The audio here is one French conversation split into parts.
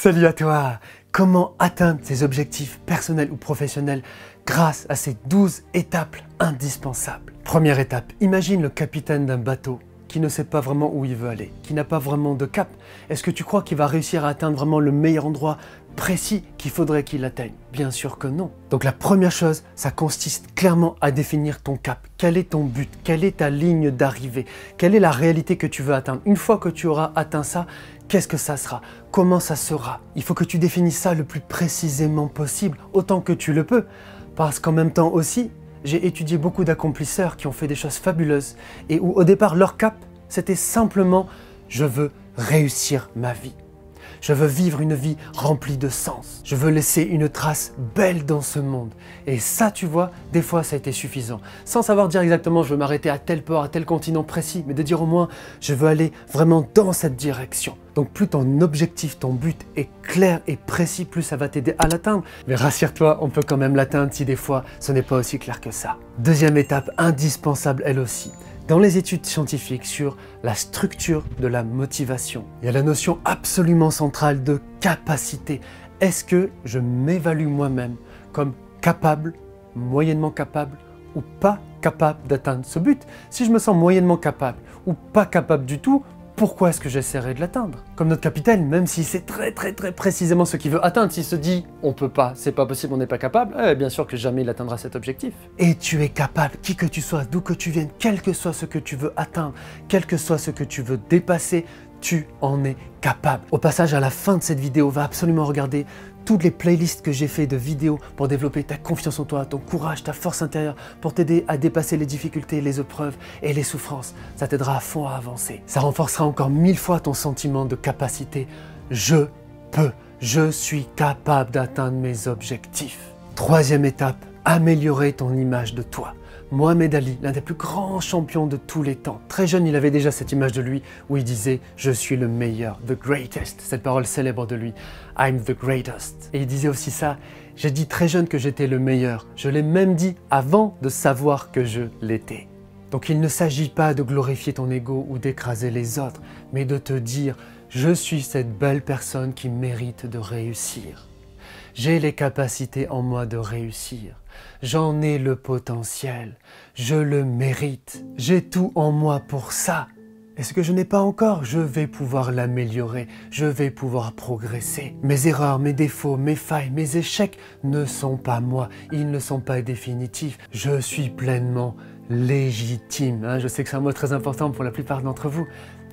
Salut à toi! Comment atteindre ses objectifs personnels ou professionnels grâce à ces 12 étapes indispensables? Première étape, imagine le capitaine d'un bateau qui ne sait pas vraiment où il veut aller, qui n'a pas vraiment de cap. Est-ce que tu crois qu'il va réussir à atteindre vraiment le meilleur endroit précis qu'il faudrait qu'il atteigne? Bien sûr que non. Donc la première chose, ça consiste clairement à définir ton cap. Quel est ton but? Quelle est ta ligne d'arrivée? Quelle est la réalité que tu veux atteindre? Une fois que tu auras atteint ça, qu'est-ce que ça sera? Comment ça sera? Il faut que tu définisses ça le plus précisément possible, autant que tu le peux. Parce qu'en même temps aussi, j'ai étudié beaucoup d'accomplisseurs qui ont fait des choses fabuleuses et où au départ leur cap, c'était simplement « je veux réussir ma vie ». Je veux vivre une vie remplie de sens. Je veux laisser une trace belle dans ce monde. Et ça, tu vois, des fois, ça a été suffisant. Sans savoir dire exactement, je veux m'arrêter à tel port, à tel continent précis, mais de dire au moins, je veux aller vraiment dans cette direction. Donc plus ton objectif, ton but est clair et précis, plus ça va t'aider à l'atteindre. Mais rassure-toi, on peut quand même l'atteindre si des fois, ce n'est pas aussi clair que ça. Deuxième étape indispensable, elle aussi. Dans les études scientifiques sur la structure de la motivation, il y a la notion absolument centrale de capacité. Est-ce que je m'évalue moi-même comme capable, moyennement capable ou pas capable d'atteindre ce but? Si je me sens moyennement capable ou pas capable du tout, pourquoi est-ce que j'essaierai de l'atteindre? Comme notre capitaine, même s'il sait très précisément ce qu'il veut atteindre, s'il se dit « on peut pas, c'est pas possible, on n'est pas capable », bien sûr que jamais il atteindra cet objectif. Et tu es capable, qui que tu sois, d'où que tu viennes, quel que soit ce que tu veux atteindre, quel que soit ce que tu veux dépasser, tu en es capable. Au passage, à la fin de cette vidéo, va absolument regarder toutes les playlists que j'ai fait de vidéos pour développer ta confiance en toi, ton courage, ta force intérieure, pour t'aider à dépasser les difficultés, les épreuves et les souffrances. Ça t'aidera à fond à avancer. Ça renforcera encore 1000 fois ton sentiment de capacité. Je peux, je suis capable d'atteindre mes objectifs. Troisième étape, améliorer ton image de toi. Mohamed Ali, l'un des plus grands champions de tous les temps. Très jeune, il avait déjà cette image de lui où il disait « Je suis le meilleur, the greatest ». Cette parole célèbre de lui, « I'm the greatest ». Et il disait aussi ça « J'ai dit très jeune que j'étais le meilleur. Je l'ai même dit avant de savoir que je l'étais ». Donc il ne s'agit pas de glorifier ton ego ou d'écraser les autres, mais de te dire « Je suis cette belle personne qui mérite de réussir ». J'ai les capacités en moi de réussir. J'en ai le potentiel. Je le mérite. J'ai tout en moi pour ça. Et ce que je n'ai pas encore, je vais pouvoir l'améliorer. Je vais pouvoir progresser. Mes erreurs, mes défauts, mes failles, mes échecs ne sont pas moi. Ils ne sont pas définitifs. Je suis pleinement légitime. Je sais que c'est un mot très important pour la plupart d'entre vous.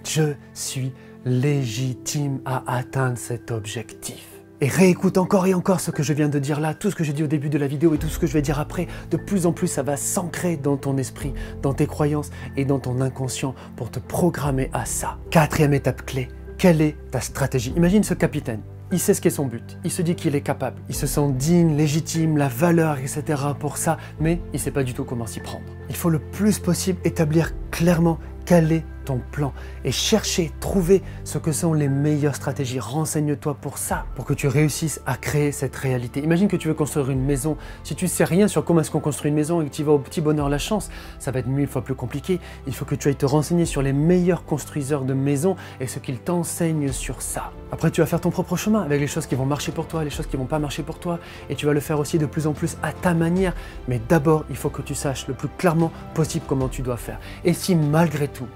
Je suis légitime à atteindre cet objectif. Et réécoute encore et encore ce que je viens de dire là, tout ce que j'ai dit au début de la vidéo et tout ce que je vais dire après. De plus en plus, ça va s'ancrer dans ton esprit, dans tes croyances et dans ton inconscient pour te programmer à ça. Quatrième étape clé, quelle est ta stratégie? Imagine ce capitaine, il sait ce qu'est son but, il se dit qu'il est capable, il se sent digne, légitime, la valeur, etc. pour ça, mais il ne sait pas du tout comment s'y prendre. Il faut le plus possible établir clairement quel est ton plan et chercher, trouver ce que sont les meilleures stratégies. Renseigne-toi pour ça, pour que tu réussisses à créer cette réalité. Imagine que tu veux construire une maison. Si tu ne sais rien sur comment est-ce qu'on construit une maison et que tu vas au petit bonheur la chance, ça va être 1000 fois plus compliqué. Il faut que tu ailles te renseigner sur les meilleurs construiseurs de maisons et ce qu'ils t'enseignent sur ça. Après, tu vas faire ton propre chemin avec les choses qui vont marcher pour toi, les choses qui ne vont pas marcher pour toi et tu vas le faire aussi de plus en plus à ta manière. Mais d'abord, il faut que tu saches le plus clairement possible comment tu dois faire. Et si malgré tout,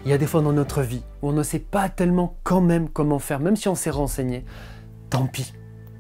il y a des fois dans notre vie où on ne sait pas tellement quand même comment faire, même si on s'est renseigné, tant pis.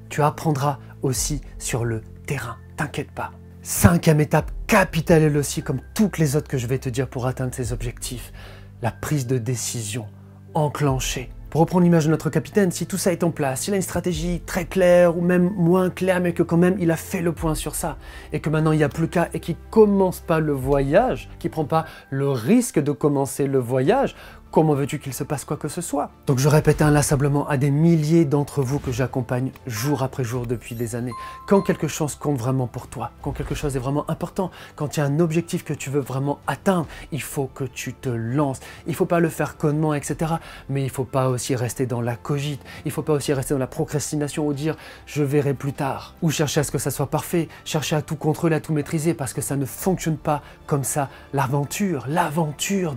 Tu apprendras aussi sur le terrain, t'inquiète pas. Cinquième étape capitale elle aussi, comme toutes les autres que je vais te dire pour atteindre ces objectifs, la prise de décision enclenchée. Pour reprendre l'image de notre capitaine, si tout ça est en place, s'il a une stratégie très claire ou même moins claire, mais que quand même il a fait le point sur ça, et que maintenant il n'y a plus qu'à et qu'il ne commence pas le voyage, qu'il ne prend pas le risque de commencer le voyage, comment veux-tu qu'il se passe quoi que ce soit? Donc je répète inlassablement à des milliers d'entre vous que j'accompagne jour après jour depuis des années. Quand quelque chose compte vraiment pour toi, quand quelque chose est vraiment important, quand il y a un objectif que tu veux vraiment atteindre, il faut que tu te lances. Il ne faut pas le faire connement, etc. Mais il ne faut pas aussi rester dans la cogite. Il ne faut pas aussi rester dans la procrastination ou dire « je verrai plus tard ». Ou chercher à ce que ça soit parfait, chercher à tout contrôler, à tout maîtriser parce que ça ne fonctionne pas comme ça. L'aventure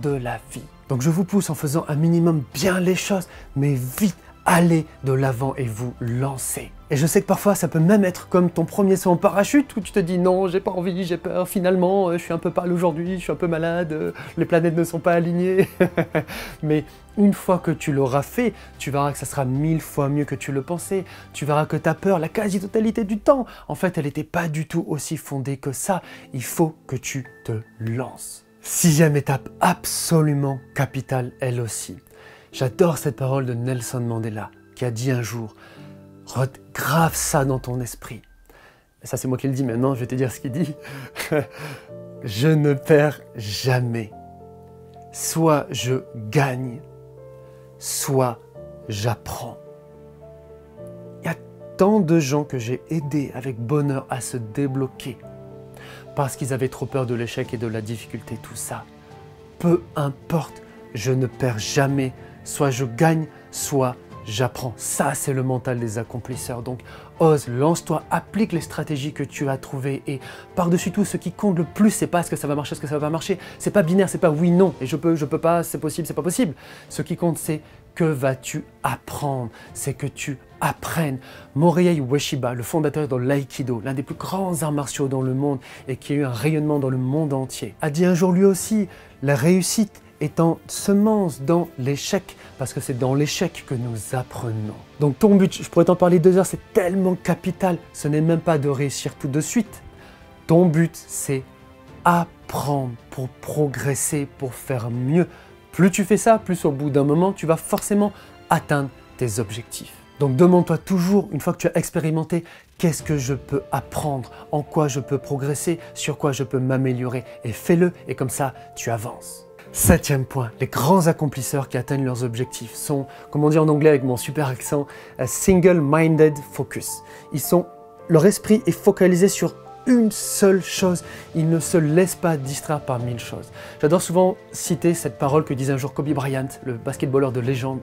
de la vie. Donc je vous pousse en faisant un minimum bien les choses, mais vite, allez de l'avant et vous lancez. Et je sais que parfois ça peut même être comme ton premier saut en parachute où tu te dis non, j'ai pas envie, j'ai peur, finalement je suis un peu pâle aujourd'hui, je suis un peu malade, les planètes ne sont pas alignées. Mais une fois que tu l'auras fait, tu verras que ça sera 1000 fois mieux que tu le pensais. Tu verras que ta peur, la quasi-totalité du temps, en fait elle n'était pas du tout aussi fondée que ça. Il faut que tu te lances. 6e étape absolument capitale elle aussi. J'adore cette parole de Nelson Mandela qui a dit un jour « Grave ça dans ton esprit ». Ça c'est moi qui le dis maintenant, je vais te dire ce qu'il dit. « Je ne perds jamais. Soit je gagne, soit j'apprends. » Il y a tant de gens que j'ai aidés avec bonheur à se débloquer parce qu'ils avaient trop peur de l'échec et de la difficulté, tout ça. Peu importe, je ne perds jamais. Soit je gagne, soit j'apprends. Ça, c'est le mental des accomplisseurs. Donc, ose, lance-toi, applique les stratégies que tu as trouvées. Et par-dessus tout, ce qui compte le plus, c'est pas est-ce que ça va marcher, est-ce que ça va pas marcher. C'est pas binaire, c'est pas oui, non. Et je peux pas, c'est possible, c'est pas possible. Ce qui compte, c'est que vas-tu apprendre. C'est que tu apprennes. Morihei Ueshiba, le fondateur de l'aïkido, l'un des plus grands arts martiaux dans le monde et qui a eu un rayonnement dans le monde entier, a dit un jour lui aussi, la réussite étant semence dans l'échec, parce que c'est dans l'échec que nous apprenons. Donc ton but, je pourrais t'en parler 2 heures, c'est tellement capital, ce n'est même pas de réussir tout de suite. Ton but, c'est apprendre pour progresser, pour faire mieux. Plus tu fais ça, plus au bout d'un moment, tu vas forcément atteindre tes objectifs. Donc demande-toi toujours, une fois que tu as expérimenté, qu'est-ce que je peux apprendre, en quoi je peux progresser, sur quoi je peux m'améliorer, et fais-le, et comme ça, tu avances. 7e point, les grands accomplisseurs qui atteignent leurs objectifs sont, comme on dit en anglais avec mon super accent, single-minded focus. Leur esprit est focalisé sur une seule chose, ils ne se laissent pas distraire par 1000 choses. J'adore souvent citer cette parole que disait un jour Kobe Bryant, le basketballeur de légende,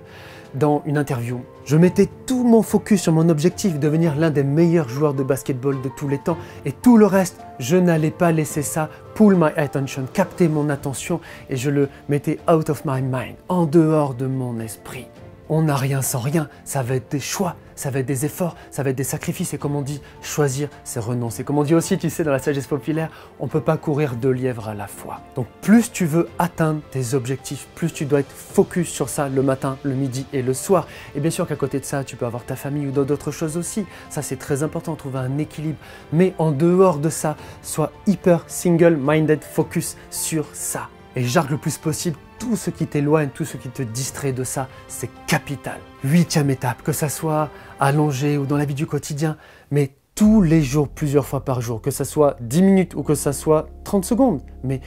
dans une interview. Je mettais tout mon focus sur mon objectif, devenir l'un des meilleurs joueurs de basketball de tous les temps, et tout le reste, je n'allais pas laisser ça pull my attention, capter mon attention, et je le mettais out of my mind, en dehors de mon esprit. On n'a rien sans rien, ça va être des choix, ça va être des efforts, ça va être des sacrifices, et comme on dit, choisir, c'est renoncer. Comme on dit aussi, tu sais, dans la sagesse populaire, on ne peut pas courir 2 lièvres à la fois. Donc plus tu veux atteindre tes objectifs, plus tu dois être focus sur ça le matin, le midi et le soir. Et bien sûr qu'à côté de ça, tu peux avoir ta famille ou d'autres choses aussi. Ça, c'est très important, trouver un équilibre. Mais en dehors de ça, sois hyper single-minded focus sur ça. Et jargue le plus possible tout ce qui t'éloigne, tout ce qui te distrait de ça, c'est capital. 8e étape, que ça soit allongé ou dans la vie du quotidien, mais tous les jours, plusieurs fois par jour, que ça soit 10 minutes ou que ça soit 30 secondes, mais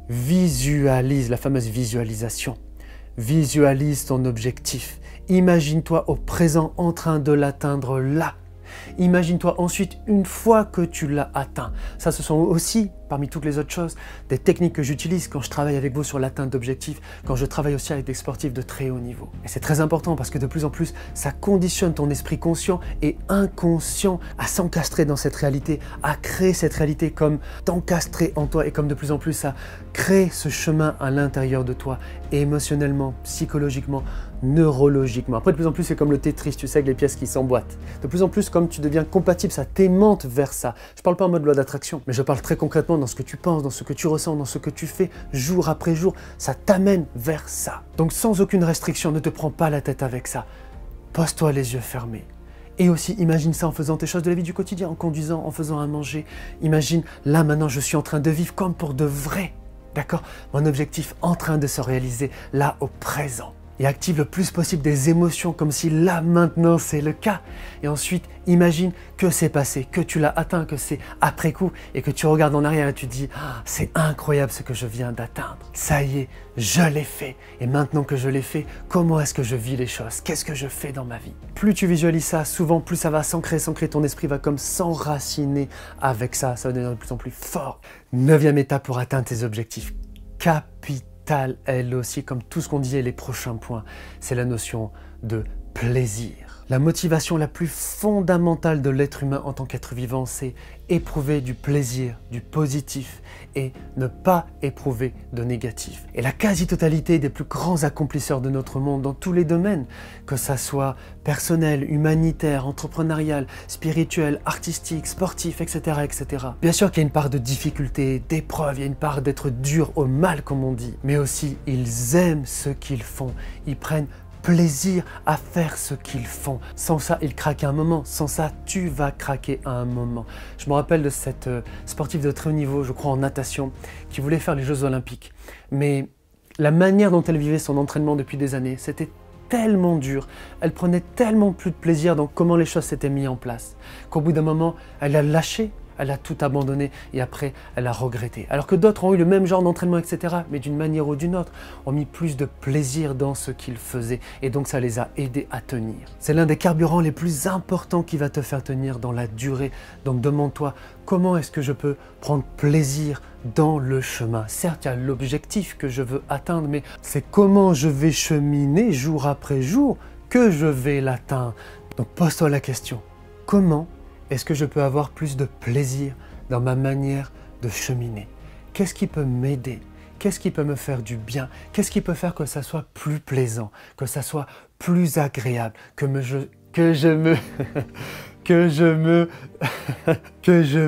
visualise, la fameuse visualisation. Visualise ton objectif. Imagine-toi au présent en train de l'atteindre là. Imagine-toi ensuite une fois que tu l'as atteint. Ça, ce sont aussi, parmi toutes les autres choses, des techniques que j'utilise quand je travaille avec vous sur l'atteinte d'objectifs, quand je travaille aussi avec des sportifs de très haut niveau. Et c'est très important parce que de plus en plus, ça conditionne ton esprit conscient et inconscient à s'encastrer dans cette réalité, à créer cette réalité comme t'encastrer en toi et comme de plus en plus ça crée ce chemin à l'intérieur de toi, émotionnellement, psychologiquement, neurologiquement. Après, de plus en plus, c'est comme le Tetris, tu sais, avec les pièces qui s'emboîtent. De plus en plus, comme tu deviens compatible, ça t'aimante vers ça. Je parle pas en mode loi d'attraction, mais je parle très concrètement dans ce que tu penses, dans ce que tu ressens, dans ce que tu fais jour après jour. Ça t'amène vers ça. Donc, sans aucune restriction, ne te prends pas la tête avec ça. Pose-toi les yeux fermés. Et aussi, imagine ça en faisant tes choses de la vie du quotidien, en conduisant, en faisant à manger. Imagine, là, maintenant, je suis en train de vivre comme pour de vrai. D'accord? Mon objectif en train de se réaliser là, au présent. Et active le plus possible des émotions comme si là maintenant c'est le cas. Et ensuite imagine que c'est passé, que tu l'as atteint, que c'est après coup et que tu regardes en arrière et tu te dis ah, c'est incroyable ce que je viens d'atteindre. Ça y est, je l'ai fait. Et maintenant que je l'ai fait, comment est-ce que je vis les choses? Qu'est-ce que je fais dans ma vie? Plus tu visualises ça, souvent plus ça va s'ancrer, ton esprit va comme s'enraciner avec ça. Ça va devenir de plus en plus fort. 9e étape pour atteindre tes objectifs. Elle aussi, comme tout ce qu'on dit, et les prochains points, c'est la notion de plaisir. La motivation la plus fondamentale de l'être humain en tant qu'être vivant, c'est éprouver du plaisir, du positif et ne pas éprouver de négatif. Et la quasi-totalité des plus grands accomplisseurs de notre monde dans tous les domaines, que ça soit personnel, humanitaire, entrepreneurial, spirituel, artistique, sportif, etc., etc. Bien sûr qu'il y a une part de difficulté, d'épreuve, il y a une part d'être dur au mal comme on dit, mais aussi ils aiment ce qu'ils font, ils prennent plaisir à faire ce qu'ils font. Sans ça, ils craquent à un moment. Sans ça, tu vas craquer à un moment. Je me rappelle de cette sportive de très haut niveau, je crois en natation, qui voulait faire les Jeux Olympiques. Mais la manière dont elle vivait son entraînement depuis des années, c'était tellement dur. Elle prenait tellement plus de plaisir dans comment les choses s'étaient mises en place, qu'au bout d'un moment, elle a lâché. Elle a tout abandonné et après, elle a regretté. Alors que d'autres ont eu le même genre d'entraînement, etc., mais d'une manière ou d'une autre, ont mis plus de plaisir dans ce qu'ils faisaient et donc ça les a aidés à tenir. C'est l'un des carburants les plus importants qui va te faire tenir dans la durée. Donc demande-toi, comment est-ce que je peux prendre plaisir dans le chemin? Certes, il y a l'objectif que je veux atteindre, mais c'est comment je vais cheminer jour après jour que je vais l'atteindre. Donc pose-toi la question, comment est-ce que je peux avoir plus de plaisir dans ma manière de cheminer? Qu'est-ce qui peut m'aider? Qu'est-ce qui peut me faire du bien? Qu'est-ce qui peut faire que ça soit plus plaisant, que ça soit plus agréable, que je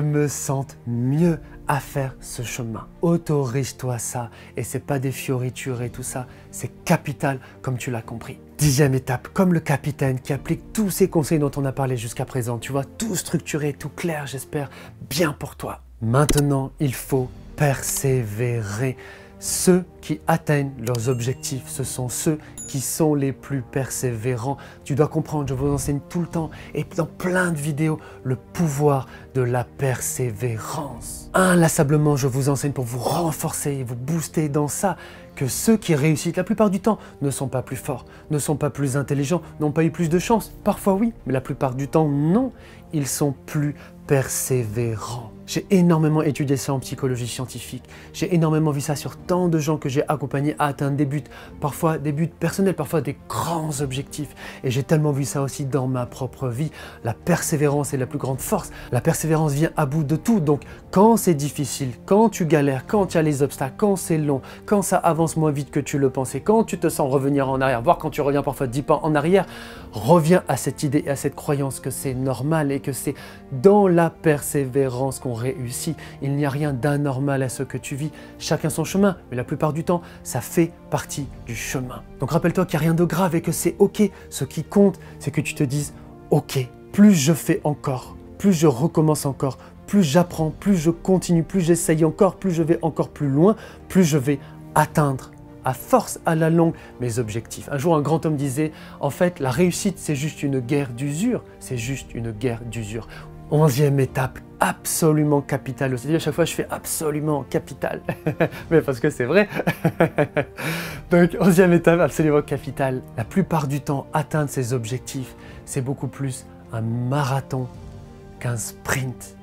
me sente mieux à faire ce chemin. Autorise-toi ça et c'est pas des fioritures et tout ça, c'est capital comme tu l'as compris. 10e étape, comme le capitaine qui applique tous ces conseils dont on a parlé jusqu'à présent, tu vois, tout structuré, tout clair, j'espère, bien pour toi. Maintenant, il faut persévérer. Ceux qui atteignent leurs objectifs, ce sont ceux qui sont les plus persévérants. Tu dois comprendre, je vous enseigne tout le temps et dans plein de vidéos, le pouvoir de la persévérance. Inlassablement, je vous enseigne pour vous renforcer et vous booster dans ça, que ceux qui réussissent la plupart du temps ne sont pas plus forts, ne sont pas plus intelligents, n'ont pas eu plus de chance. Parfois oui, mais la plupart du temps non. Ils sont plus persévérants. J'ai énormément étudié ça en psychologie scientifique. J'ai énormément vu ça sur tant de gens que j'ai accompagnés à atteindre des buts, parfois des buts personnels, parfois des grands objectifs. Et j'ai tellement vu ça aussi dans ma propre vie. La persévérance est la plus grande force. La persévérance vient à bout de tout. Donc quand c'est difficile, quand tu galères, quand il y a les obstacles, quand c'est long, quand ça avance moins vite que tu le pensais, quand tu te sens revenir en arrière, voire quand tu reviens parfois 10 pas en arrière, reviens à cette idée et à cette croyance que c'est normal et que c'est dans la persévérance qu'on réussit. Il n'y a rien d'anormal à ce que tu vis. Chacun son chemin, mais la plupart du temps, ça fait partie du chemin. Donc rappelle-toi qu'il n'y a rien de grave et que c'est OK. Ce qui compte, c'est que tu te dises OK, plus je fais encore, plus je recommence encore, plus j'apprends, plus je continue, plus j'essaye encore, plus je vais encore plus loin, plus je vais atteindre à force, à la longue, mes objectifs. Un jour, un grand homme disait, en fait, la réussite, c'est juste une guerre d'usure. C'est juste une guerre d'usure. 11e étape, absolument capitale. C'est-à-dire, à chaque fois, je fais absolument capital. Mais parce que c'est vrai. Donc, 11e étape, absolument capitale. La plupart du temps, atteindre ses objectifs, c'est beaucoup plus un marathon qu'un sprint.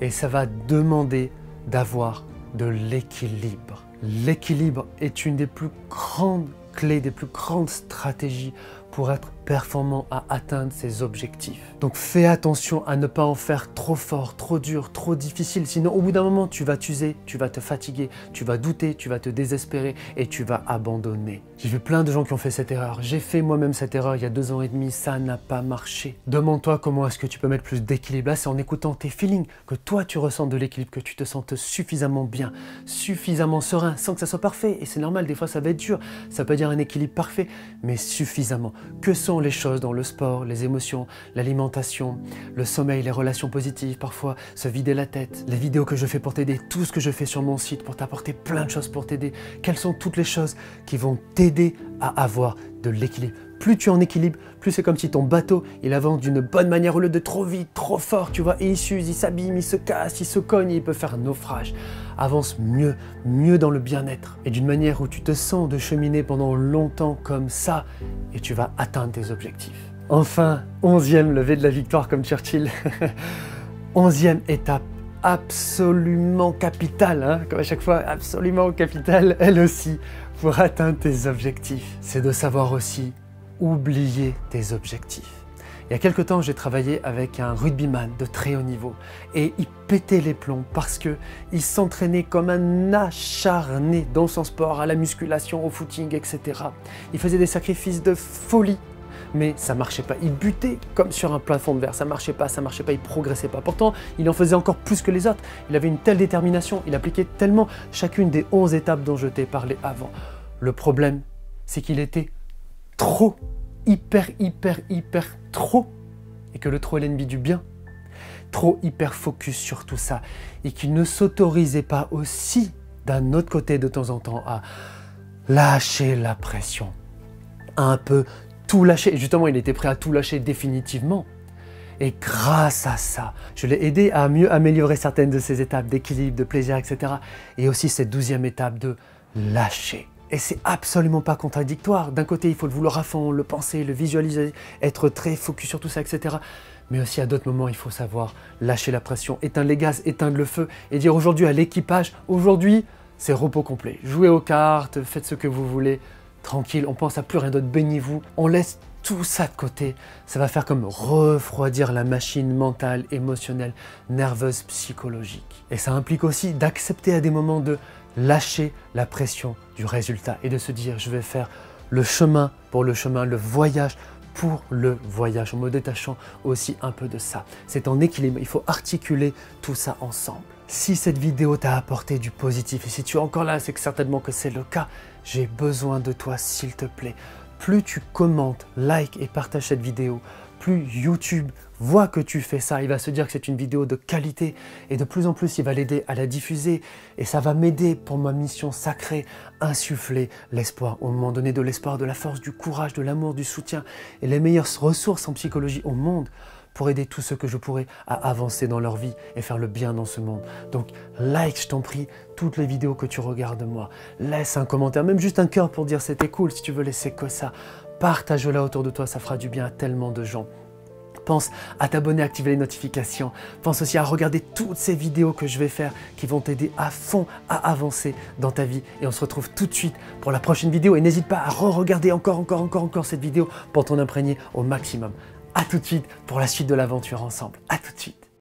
Et ça va demander d'avoir de l'équilibre. L'équilibre est une des plus grandes clés, des plus grandes stratégies pour être performant à atteindre ses objectifs. Donc fais attention à ne pas en faire trop fort, trop dur, trop difficile, sinon au bout d'un moment tu vas t'user, tu vas te fatiguer, tu vas douter, tu vas te désespérer et tu vas abandonner. J'ai vu plein de gens qui ont fait cette erreur, j'ai fait moi-même cette erreur il y a 2 ans et demi, ça n'a pas marché. Demande-toi comment est-ce que tu peux mettre plus d'équilibre. Là c'est en écoutant tes feelings que toi tu ressens de l'équilibre, que tu te sentes suffisamment bien, suffisamment serein, sans que ça soit parfait. Et c'est normal, des fois ça va être dur, ça peut dire un équilibre parfait, mais suffisamment. Que sont les choses dans le sport, les émotions, l'alimentation, le sommeil, les relations positives, parfois se vider la tête, les vidéos que je fais pour t'aider, tout ce que je fais sur mon site pour t'apporter plein de choses pour t'aider. Quelles sont toutes les choses qui vont t'aider à avoir de l'équilibre? Plus tu es en équilibre, plus c'est comme si ton bateau, il avance d'une bonne manière au lieu de trop vite, trop fort, tu vois, et il s'use, il s'abîme, il se casse, il se cogne, et il peut faire un naufrage. Avance mieux, mieux dans le bien-être, et d'une manière où tu te sens de cheminer pendant longtemps comme ça, et tu vas atteindre tes objectifs. Enfin, 11e lever de la victoire comme Churchill. 11e étape, absolument capitale, hein, comme à chaque fois, absolument capitale, elle aussi, pour atteindre tes objectifs. C'est de savoir aussi oublier tes objectifs. Il y a quelques temps, j'ai travaillé avec un rugbyman de très haut niveau et il pétait les plombs parce qu'il s'entraînait comme un acharné dans son sport, à la musculation, au footing, etc. Il faisait des sacrifices de folie, mais ça marchait pas. Il butait comme sur un plafond de verre, ça marchait pas, il progressait pas. Pourtant, il en faisait encore plus que les autres. Il avait une telle détermination, il appliquait tellement chacune des 11 étapes dont je t'ai parlé avant. Le problème, c'est qu'il était trop, hyper trop, et que le trop est l'ennemi du bien, trop hyper focus sur tout ça, et qu'il ne s'autorisait pas aussi, d'un autre côté de temps en temps, à lâcher la pression, à un peu tout lâcher. Et justement, il était prêt à tout lâcher définitivement. Et grâce à ça, je l'ai aidé à mieux améliorer certaines de ces étapes d'équilibre, de plaisir, etc. Et aussi cette 12e étape de lâcher. Et c'est absolument pas contradictoire. D'un côté, il faut le vouloir à fond, le penser, le visualiser, être très focus sur tout ça, etc. Mais aussi à d'autres moments, il faut savoir lâcher la pression, éteindre les gaz, éteindre le feu et dire aujourd'hui à l'équipage, aujourd'hui, c'est repos complet. Jouez aux cartes, faites ce que vous voulez, tranquille, on pense à plus rien d'autre, baignez-vous. On laisse tout ça de côté. Ça va faire comme refroidir la machine mentale, émotionnelle, nerveuse, psychologique. Et ça implique aussi d'accepter à des moments de lâcher la pression du résultat et de se dire je vais faire le chemin pour le chemin, le voyage pour le voyage, en me détachant aussi un peu de ça. C'est en équilibre, il faut articuler tout ça ensemble. Si cette vidéo t'a apporté du positif et si tu es encore là, c'est que certainement que c'est le cas, j'ai besoin de toi s'il te plaît. Plus tu commentes, like et partages cette vidéo, plus YouTube voit que tu fais ça, il va se dire que c'est une vidéo de qualité et de plus en plus il va l'aider à la diffuser et ça va m'aider pour ma mission sacrée, insuffler l'espoir au moment donné, de l'espoir, de la force, du courage, de l'amour, du soutien et les meilleures ressources en psychologie au monde pour aider tous ceux que je pourrais à avancer dans leur vie et faire le bien dans ce monde. Donc like, je t'en prie, toutes les vidéos que tu regardes de moi, laisse un commentaire, même juste un cœur pour dire c'était cool si tu veux laisser que ça. Partage-la autour de toi, ça fera du bien à tellement de gens. Pense à t'abonner, à activer les notifications. Pense aussi à regarder toutes ces vidéos que je vais faire qui vont t'aider à fond à avancer dans ta vie. Et on se retrouve tout de suite pour la prochaine vidéo. Et n'hésite pas à re-regarder encore cette vidéo pour t'en imprégner au maximum. À tout de suite pour la suite de l'aventure ensemble. À tout de suite.